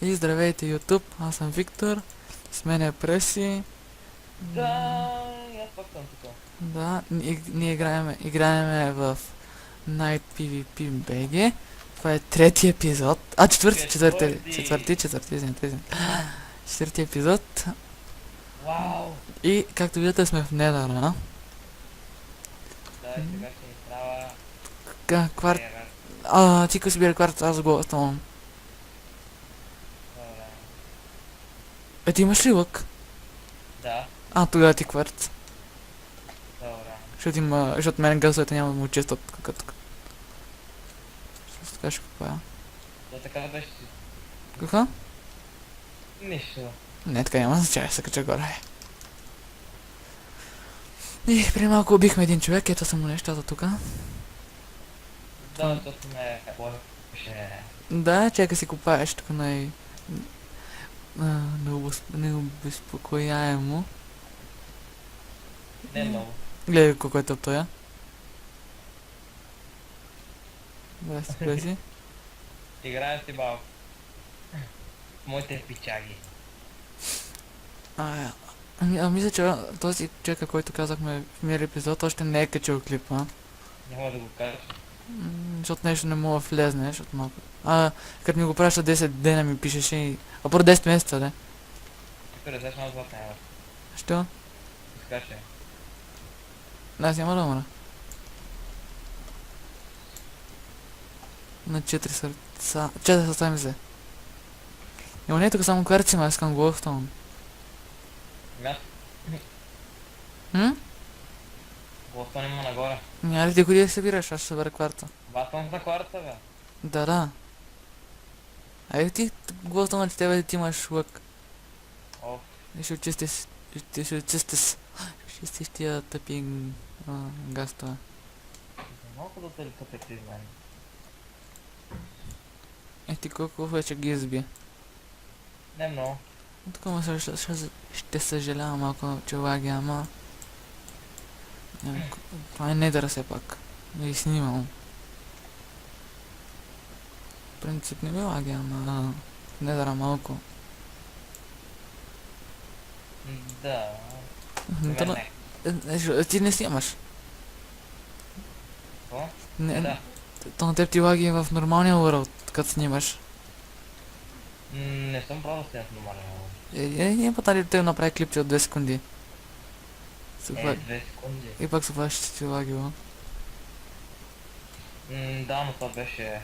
И здравейте YouTube, аз съм Виктор, с мен е Преси. Да, и аз пак съм тук. Да, ние играеме в Night PvP BG. Това е трети епизод. Четвърти, извинете. Четвърти епизод. Вау! И както виждате сме в Недъра. Да, и сега ще ни трябва Кварт... север. Ти си били кварт, аз го оставам. Добре. Ти имаш ли лък? Да, Тогава ти кварт. добре. Защото мен гъсовете няма да му честят като... Ще кажа какво е. То така беше си. Какво? Нищо. Не, така няма значение, се кача горе. И преди малко убихме един човек, ето са му нещата тука. Да, защото не е лошо. Да, чакай си копаеш тук необезпокояемо. Не много. Гледай колко е тъп тоя. Здрасти, кой си? Играем си малко. Моите пичаги. Мисля, че този човека, който казахме в миналия епизод, още не е качил клипа. Няма да го кажа. Защото нещо не мога да влезне, защото малко... Като ми го праща 10 дена ми пишеше и... Първо 10 месеца, да. Тук разлеш на златна няма. Що? Скаше. Аз няма да умра. На 4 сърца... 4 сърца ми взе. Ема не е тук само карти, ма искам Glowstone. Място. Гластон има нагоре. Няма ли ти ходи да събираш, аз ще събера кварта. Батон за хората, бе. Да. Айде ти Glowstone от тебе ти имаш лък. Оф. И ще очистиш тия тъпи гастове. Малко да те ли къпете из мен. Ти колко вече ги изби. Не много. Тук ще съжалявам малко, че лаги, ама... Това е недъра все пак. Да ги снимам. В принцип не ми лаги, ама... Недъра малко. Да. То ти не снимаш. Какво? Не, то на теб ти лаги в нормалния world, като снимаш. Не съм правил с нормално. Ние път нали те направи клипче от 2 секунди. 2 секунди. И пак се фаш, че ти лагило. Да, но това беше...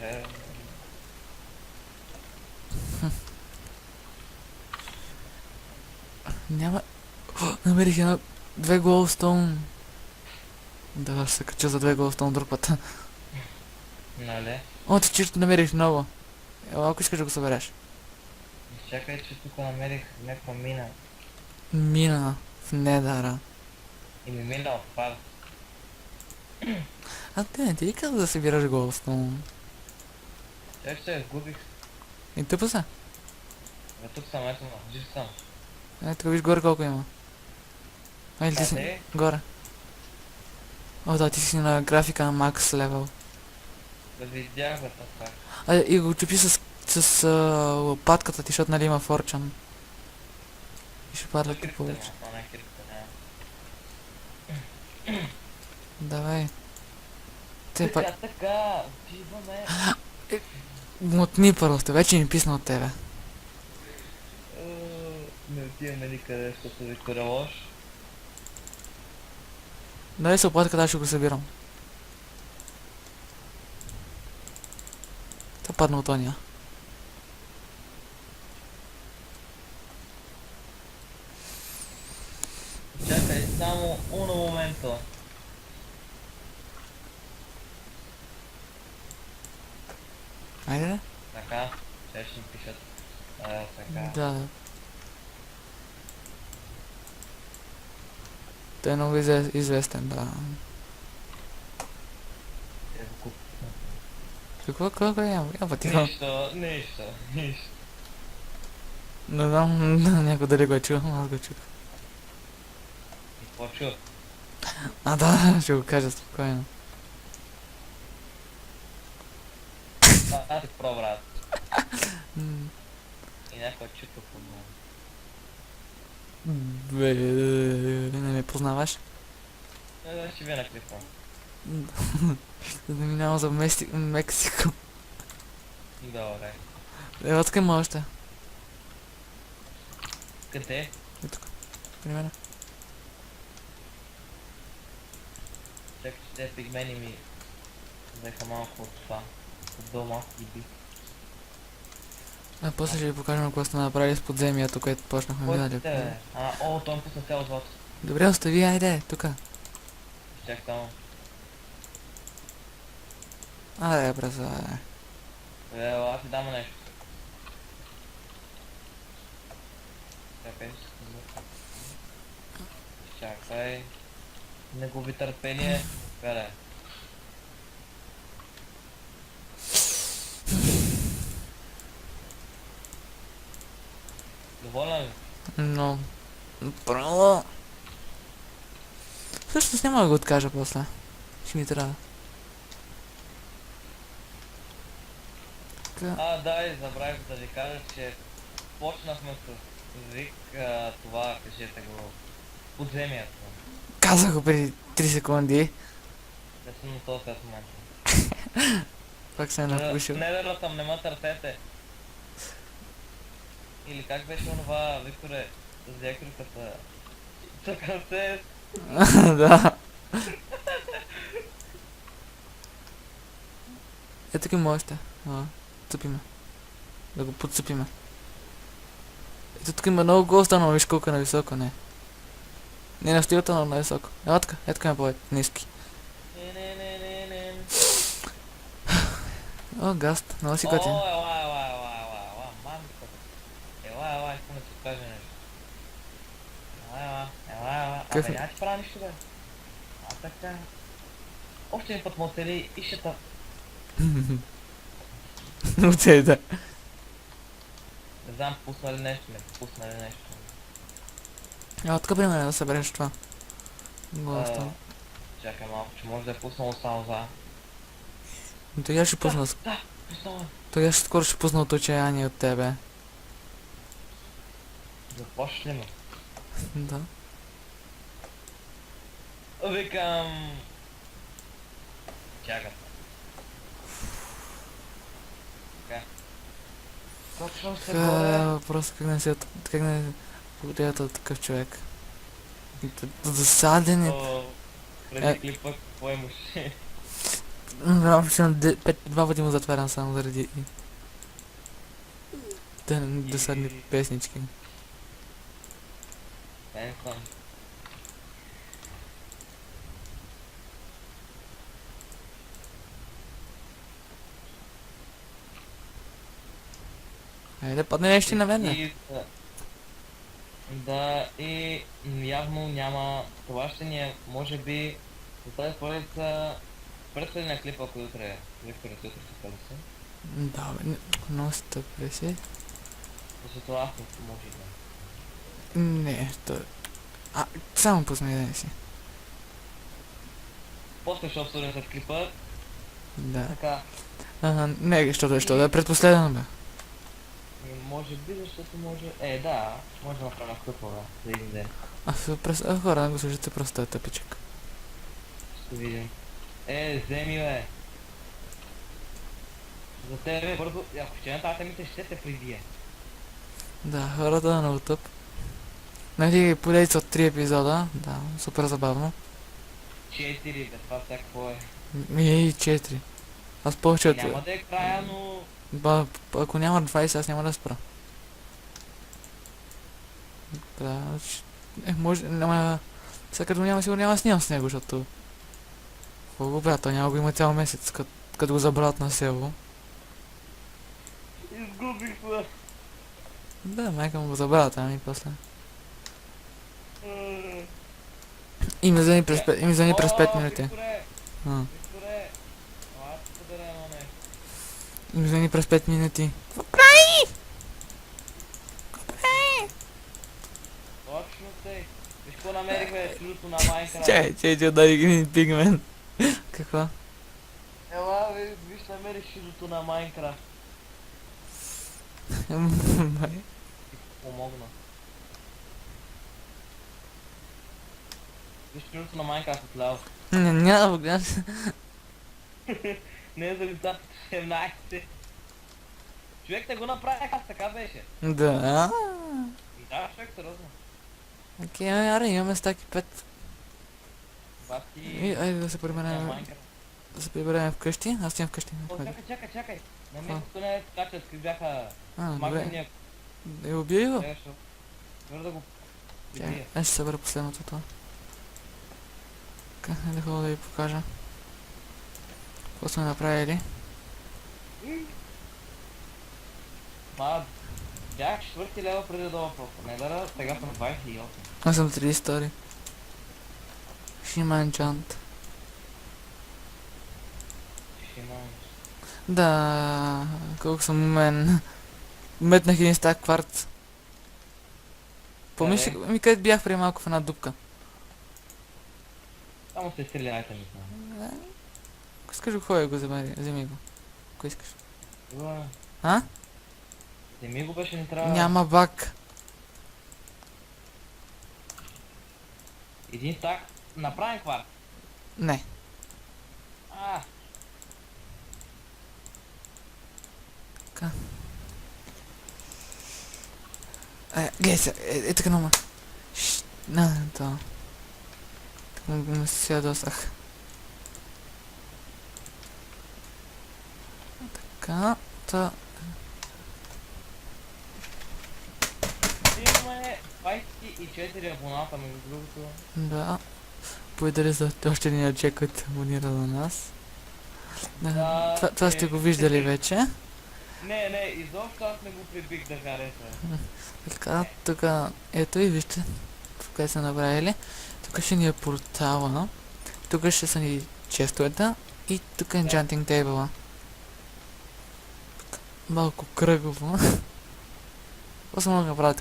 Няма... Намерих две Glowstone. Да, ще се кача за 2 Glowstone друг път. Нали? Ти чисто намерих много. Ако искаш да го събереш. Чакай, че тук намерих някаква мина. Мина в Недара. И ми мина отпада. Те не ти ли каза да събираш Glowstone? Чак се изгубих. И тъпо са. Тук съм, ето жив съм. Тук виж горе колко има. Или ти си... Къде? Горе. Да, ти си на графика на Max Level. Да видях бе това. И го чупи с лопатката ти, защото нали има форчан. И ще падат Крипта повече. няма, не крипта няма. Давай. Те пак... Така, отиваме. Мотни просто, вече ми писна от тебе. Не отиваме никъде, защото Виктор е лош. Дали се лопатката, аз ще го събирам. Та падна от ония. Чакай, само уно моменто. Айде де? Така, ще ми пишат. Така. Да. Той е много известен, да. Ще го купя. Какво е? Я пътихам. Нищо. Не знам някой дали го е чул, аз го чух. И какво чу? Да, ще го кажа спокойно. Аз ти про, брат. и някой чука под мен. Бе, не ме познаваш? Ще ви на клипа. Да не минавам за Мексико. Добре. Откъм още. Къде? И тук. При мене. Чакай, че те пигмени ми взеха малко от това. От долу малко гиби. А после ще ви покажем какво сте направили с подземието, което почнахме Кой миналия сте, бе? Той ми пусна цяло злато. Добре, остави, айде, тука. Чак само. Айде, браса. Аз ти дам нещо. Чакай. Чакай. Не губи търпение. Къде? Доволен ли? Но... Право. Всъщност няма да го откажа после. Ще ми трябва. Така. Да, и забравих да ви кажа, че почнахме с Вик това, кажете го, подземието. Казах го преди 3 секунди. Не съм на този в момента. Пак се е напушил. Не съм, не ме търпете. Или как беше онова, Викторе, с дякорката? Така се... Да. Е, тук има още. Цъпиме. Да го подцъпиме. Ето тук има много госта, но виж колко е нависоко, не. Не на стилата, но нависоко. Ето тук има по-ниски. Не. О, гаст, много си готин. Ела, мамка. Ела, искам да ти кажа нещо. Ела. Какъв е? Няма ти правя нищо, бе. Така. Още един път мотели и ще та... Оцей, да. Не знам, пусна ли нещо, нещо. Тук при мен да събереш това. Госта. Чакай малко, че може да е пуснало само за... То я ще пусна. Да, пуснало. То я скоро ще пусна отучаяние от тебе. Заплашиш ли ме? Да. Викам... Чакай. Така. Точно се горе. Въпрос как не подията от такъв човек. Досаден е. Преди клипа, какво имаше? Два пъти му затварям само заради досадни песнички. Енсон. Айде, падне нещо на мен, бе. Да, и явно няма... Това ще ни е, може би, за тази поредица... Предстои клипа, ако утре... Виктор, утре ще пази се. Да, бе, много стъпре си. Защото аз не може да. Не, само пусна идея си. После ще обсъдим след клипа. Да. Така. Не, защото да е предпоследен, бе. Може би, защото може... Да, може да направим клипове за един ден. Хора, да го слушате, просто е тъпичък. Ще видим. Вземи, бе. За тебе бързо... Ако ще на тази темите, ще те прибие. Да, хората на много тъп. Нали, поредица от 3 епизода, да, супер забавно. 4, бе, това всяко е. И 4. Аз повече от... Няма да е края, но... Ако няма 20, аз няма да спра. Да, може, няма... Сега като няма, сигурно няма снимам с него, защото... Какво го правя, той няма го има цял месец, като го забравят на село. Изгубих се. Да, майка му го забравят, ами после. И ми звъни през 5 минути. Викторе, Викторе, ела ти подаря едно нещо. И ми звъни през 5 минути. Точно тъй. Виж какво намерихме чудото на Майнкрафт. Чай, дай един пигмен. Какво? Ела, виж намерих чудото на Майнкрафт. Май. помогна. Виж чуждото на Майнкрафт отляво. Няма да гледам. Не е за лицата 17. Човек те го направих, аз така беше. Да. И да, човек, сериозно. Окей, аре, имаме стаки 5. Бати... И, айде да се приберем. Майнкрафт. Да се приберем вкъщи. Аз отивам вкъщи. О, чакай. На мястото не е скачат, какви бяха Добре. магния. Да я убия го? Нещо. Може да го... Чакай, аз ще събера последното това. Така, да ходя да ви покажа. Какво сме направили? Ма, бях 4 лева преди да дойда просто. Не дара, сега съм 28. Аз съм 32. Шиман Джант. Ще имам... Да, колко съм умен. Метнах един стак кварц. Помниш ли, където бях преди малко в една дупка? Само се стреляйте, не знам. Ако искаш го ходя го вземи го. Ако искаш. Това... А? Вземи го беше, не трябва... Няма бак. Един стак, направен кварт. Не. А, Така. Гледай се, така номер. На, това. Така му се ядосах. Така, та... имаме 24 абоната, между другото. Да. Благодаря за още един човек, който абонира на нас. Да, Това сте го виждали вече. Не, изобщо аз не го прибих да хареса. Така, тук, ето и вижте, в къде са направили. Тук ще ни е портала, тук ще са ни честовете и тук е enchanting table. Малко кръгово. Просто мога да направя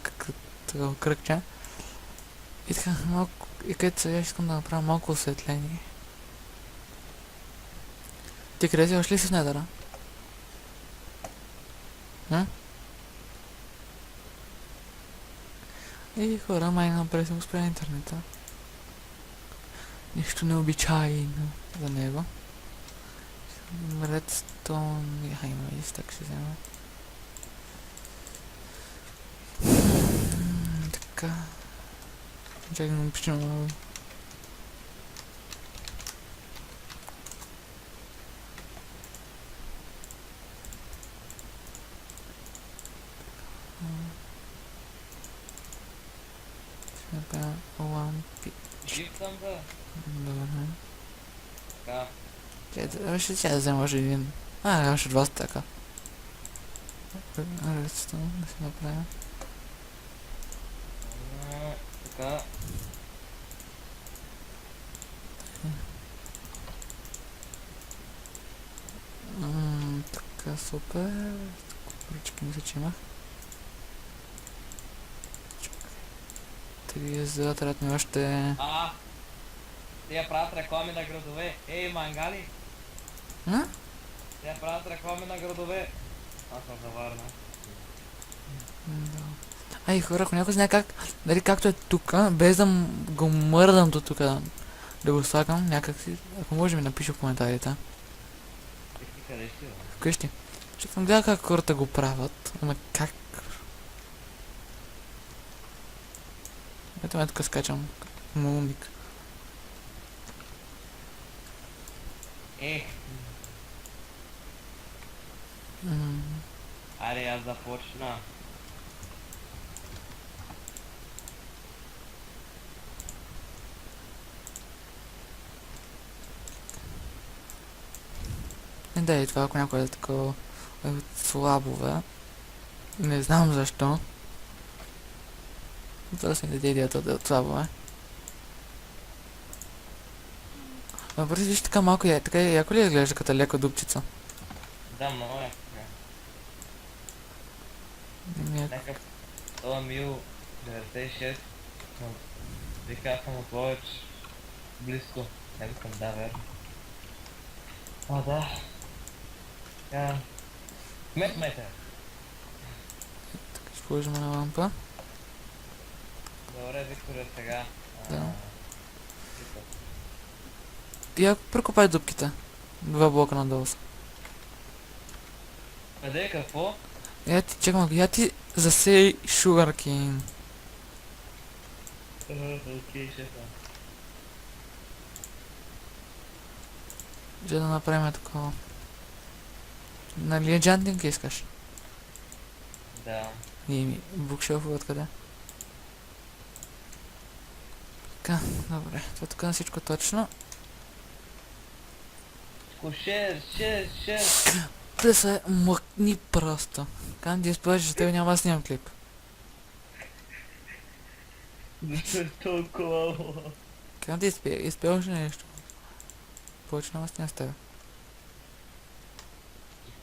такова кръгче. И така, малко, и където сега искам да направя малко осветление. Ти къде си, още ли си в недъра? И хора, май напред съм спря интернета. Нищо необичайно за него. Redstone... има и так ще взема. Така... Чакай да напиша много. Ще направя лампи. Жив съм да. Добре. Така. Ще да взема още един. Още два стака. Redstone да си направя. Така. Така, супер. Поръчки мисля, че имах. 30, трябват ми още... Те правят реклами на градове. Ей, мангали! Те правят реклами на градове. Аз съм за Варна. Да. Ай, хора, ако някой знае как, дали както е тука, без да го мърдам до тука, да го слагам някакси, ако може ми напише в коментарите. Ти къде си, бе? Вкъщи. Ще съм гледал как хората го правят, ама как? Ето ме тук скачам, умник. Аре, аз започна. Да, и това, ако някой е такова слабове. Не знам защо. Това си не даде идеята да е от слабове. Ама просто виж така малко, така яко ли изглежда като леко дупчица? Да, много е. Някакъв това мил 96. Вика, аз съм от Ловеч. Близко. Не викам, да, верно. Да. Мет. Така ще положим на лампа. Добре, Викторе, сега. Да. Клипът. Я прекопай дупките. 2 блока надолу са. Къде, какво? Я ти, чакай малко, я ти засей Sugarcane. Окей, шефа. За да направим такова. Нали еджантинг искаш? Да. И букшелфове откъде? Така, добре. Това тук на всичко точно. Шер. Да се мъкни просто. Кам ти изпълниш, че с тебе няма да снимам клип. Защо е толкова лош? Кам ти изпълниш ли нещо? Повече няма да снимам с тебе.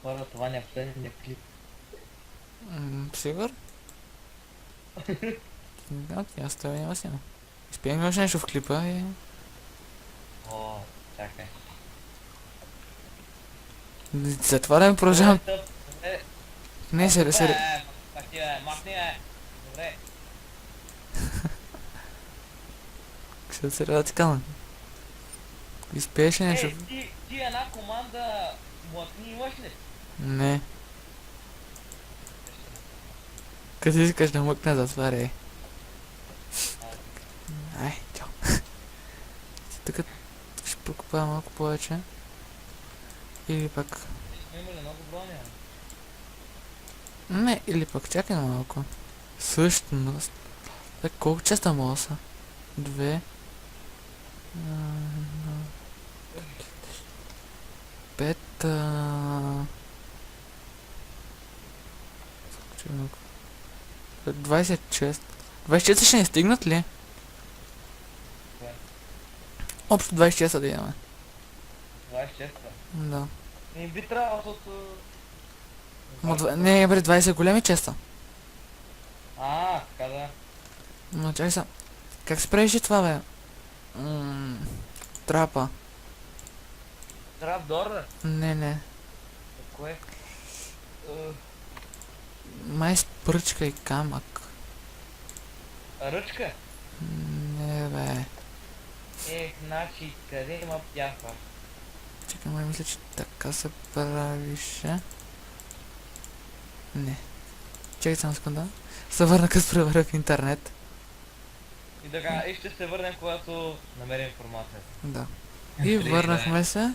Хора, това не е последния клип. Сигур? Да, аз с тебе няма да снимам. Изпълниш нещо в клипа и... О, чакай. Затварям, продължавам. Добре. Не, се Махни, добре. Ще се радикално. Изпееш ли нещо? Ти една команда млъкни имаш ли? Не. Като искаш да мъкне, затваряй. Ай, чао. Тук ще прокопая малко повече. Или пък... Сме имали много броня. Не, или пък чакай малко. Същност. Так, колко честа мога са? 2. 5. 26. 26 ще ни стигнат ли? Кое? Общо 26 да имаме. 26. Да. Не би трябвало, защото... Не, бре, 20 големи честа. Така да. Но чакай са. Как се правиш това, бе? Трапа. Трапдор? Не. Кое? Май с пръчка и камък. Ръчка? Не, бе. Значи, къде има пяха? Чакай, май мисля, че така се правише. Не. Чакай само секунда. Се върна като преваря в интернет. И така, и ще се върнем, когато намерим информацията. Да. И върнахме се.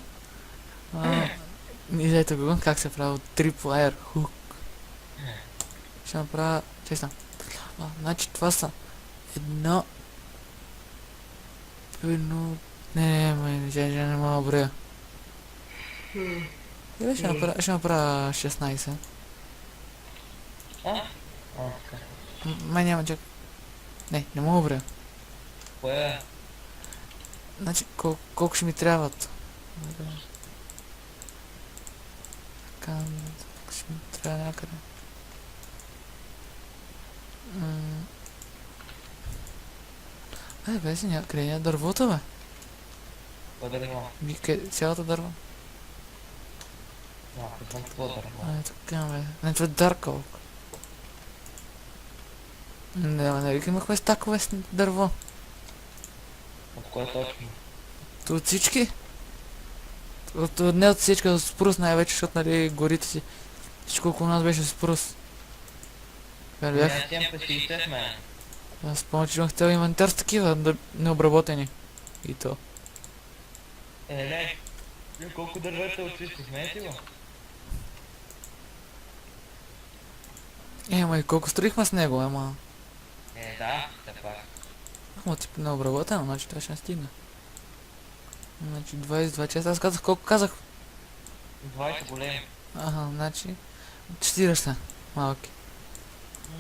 И ето го, как се прави Tripwire Hook. Ще направя... Честно. Значи това са... Едно... Не, не мога да броя. Или ще направя 16. Така. Май няма чак. Не мога да броя. Кое е? Значи, колко ще ми трябват? Така, ще ми трябва някъде. Бе си някъде е дървото, бе. Кое дърво? Цялото дърво. Не знам какво дърво. Така, бе. Не, това е Dark Oak. Не викаме стакове с дърво. От кое точно? От всички? Не от всички, от спрус най-вече, защото нали горите си. Всичко около нас беше спрус. Бях. Не, тем по 60 мене. Аз спомня, че имах цял инвентар с такива необработени. И то. Не. Колко дървета очисти, смените го? Ма и колко строихме с него, ама... Да, все пак. Ама тип необработено, значи това ще не стигне. Значи 22 часа, аз казах колко казах. 20 големи. Значи 40 малки.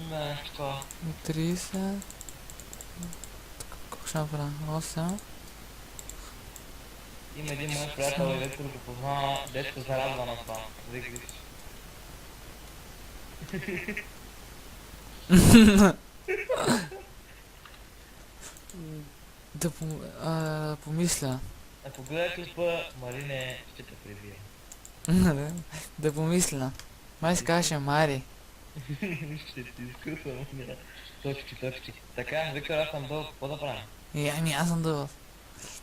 Не, що? 30... Колко ще направя? 8... Има един мой приятел, Електро го познава, дето се радва на това. Виж. Да помисля. Ако гледа клипа, Марине ще те прибие. Да помисля. Май се казваше Мари. Ще ти изкусвам. Точки, точки. Така, Виктор, аз съм дълг, какво да правим? Ами аз съм дълъг.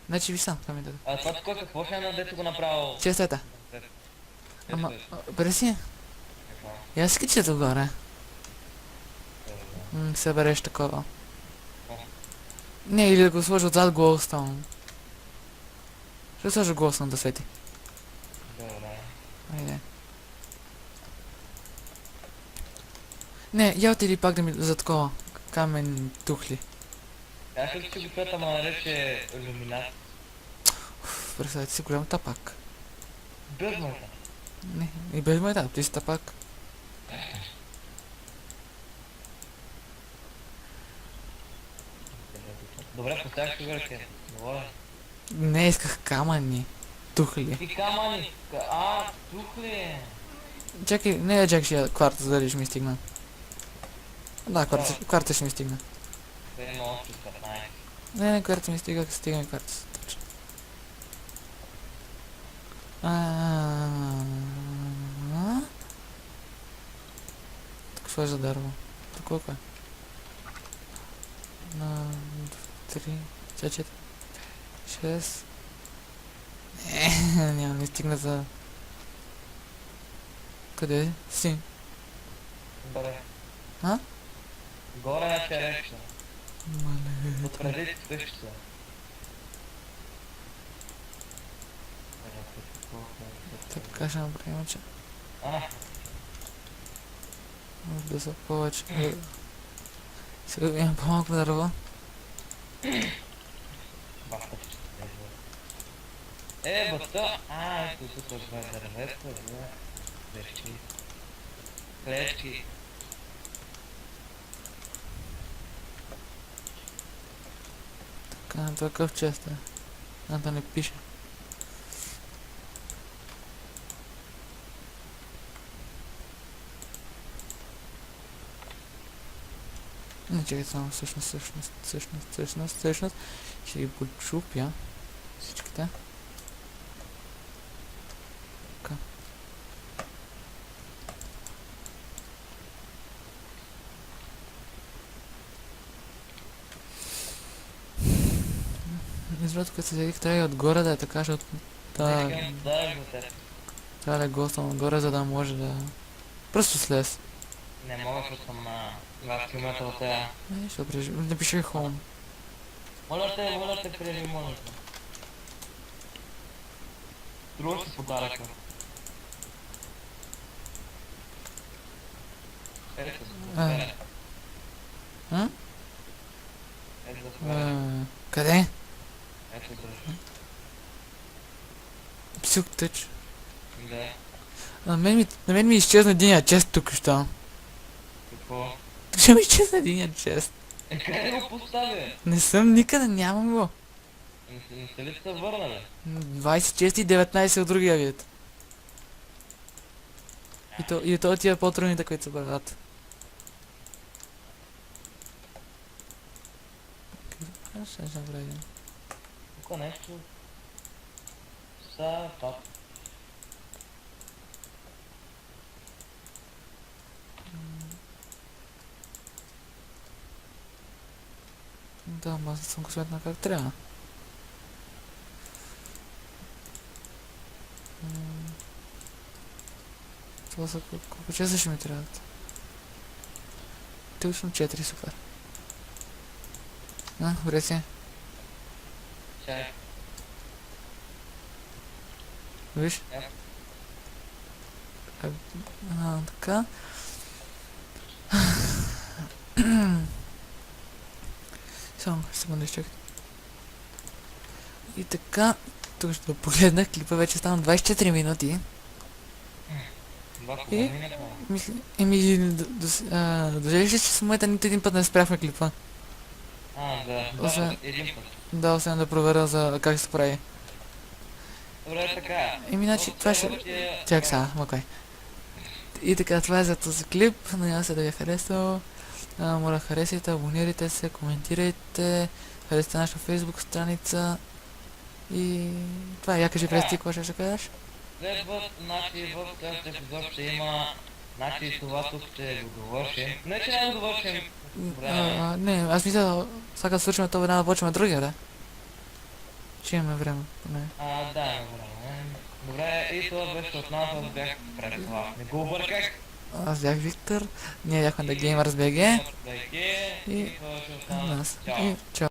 Значи виж сам, камера. А това тук какво ще е на дето го направил? Честата. Ама, преси, Какво? я си качи догоре. Събереш такова. Не, или да го сложи отзад Glowstone. Ще сложи Glowstone да свети. Добре. Айде. Не, я отиди пак да ми за такова. Камен тухли. Аз ще си го питам, ама нарече иллюминат. Представете си голям тапак. Без моята. Не, и без моята, ти си тапак. Добре, поставях шугарки. Говоря. Не, исках камъни. Тухли. И камъни. Тухли. Чакай, не чакай ще кварта, за дали ще ми стигна. Да, кварта ще ми стигна. Те има още 15. Не, кварта ми стига, стига ми кварта. Точно. Какво е за дърво? То колко е? На 3, 4, 6. Няма ми стигна за... Къде си? Добре. А? Горе на черешка. Мале, Отпреди къщата. така ще направим, че А, може да са повече. Сега да има по-малко дърво. бахта ще бата! Ето тук е дървета, клещи. Клещи. Така, на това какъв чест е? Да не пише. Не, чакай само, всъщност. Ще ги почупя всичките. Така. Изобщо като се седих, трябва и отгоре да е така, защото трябва да е гостом отгоре, за да може да... Просто слез. Не мога, защото съм на 20 км от тея. Ще напиши home. Моля те, приеми монето. Струва си подаръка. Ето се. А? Ето да се. Къде? Ето държи. Псюк тъч. Да. На мен ми изчезна единия чест тук що. Какво? Ще ми изчезна единия чест. Къде го поставя? Не съм никъде, нямам го. Не сте ли се върнали? 26 и 19 от другия вид. И то тия по-трудните, които се правят. Ще направим. Тук нещо... Са... пап. Да, аз съм го сметнал как трябва. Това са колко часа ще ми трябват? Точно 4, супер. Добре си. Чай. Виж? Така. Само, секунда изчакай. И така, тук ще погледнах, клипа вече стана 24 минути. И? Дожелиш ли, че в момента нито един път не спряхме клипа? Да, един път. Да, освен да проверя за как се прави. Добре, така. Значи, това ще... Чак сега, окей. И така, това е за този клип. Надявам се да ви е харесал. Моля, харесайте, абонирайте се, коментирайте, харесайте нашата фейсбук страница. И... това е, я кажи през ти, какво ще кажеш? Следват, значи в следващия епизод ще има Значи това тук ще го довършим. Не, че не го довършим. Време. Не, аз мисля, сега да свършим това веднага да почваме другия, да? Ще имаме време, поне. Да, добре. Добре, и това беше от нас, аз бях Преслав. Не го обърках. Аз бях Виктор, ние бяхме The Gamers BG Да, и и това беше от нас. нас. Чао. И чао.